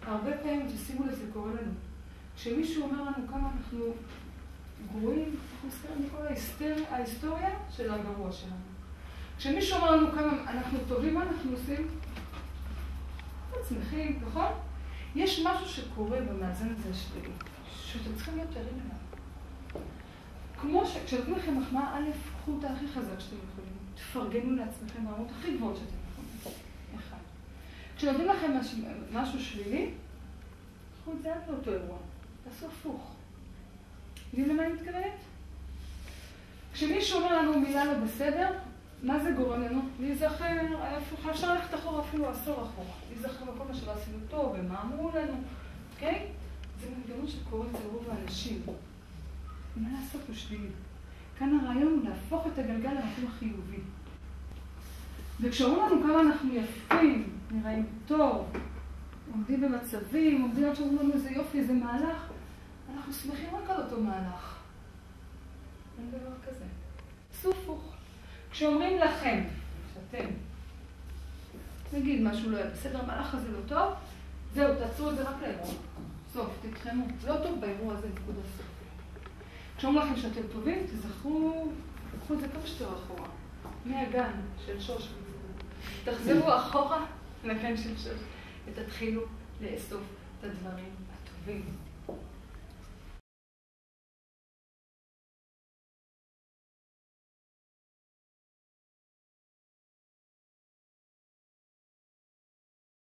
הרבה פעמים, תשימו לזה, קורה לנו. כשמישהו אומר לנו כמה אנחנו גרועים, אנחנו מזכירים מכל ההיסטוריה של הגרוע שלנו. כשמישהו אומר לנו כמה אנחנו טובים, מה אנחנו עושים? אנחנו שמחים, נכון? יש משהו שקורה במאזן הזה שלי, שאתם צריכים להיות ערים אליו. כמו שכשנותנים לכם מחמאה, א', קחו אותה הכי חזק שאתם יכולים. תפרגנו לעצמכם ברמות הכי גבוהות שאתם יכולים. אחד. כשנותנים לכם משהו שלילי, קחו את זה עד לאותו אירוע. תעשו הפוך. יודעים למה אני מתכוונת? כשמישהו אומר לנו מילה לא בסדר, מה זה גורם לנו? להיזכר, אפשר ללכת אחורה אפילו עשור אחורה. להיזכר בכל מה שלא עשינו טוב, ומה אמרו לנו, אוקיי? זה מנגנון שקורה אצל רוב האנשים. מה לעשות בשבילי? כאן הרעיון הוא להפוך את הגלגל למקום החיובי. וכשאומרים לנו כמה אנחנו יפים, נראים טוב, עומדים במצבים, עומדים עד שאומרים לנו איזה יופי, איזה מהלך, אנחנו שמחים רק על אותו מהלך. אין דבר כזה. סופוך. כשאומרים לכם, שאתם, נגיד משהו לא היה בסדר, המהלך הזה לא טוב, זהו, תעצרו את זה רק לאירוע. סוף, תתחמו. לא טוב באירוע הזה, נקודה סוף. כשאומרים לכם שאתם טובים, תזכרו, תקחו את זה כמה שתר אחורה. מהגן של שוש. תחזרו אחורה לגן של שוש, ותתחילו לאסוף את הדברים הטובים.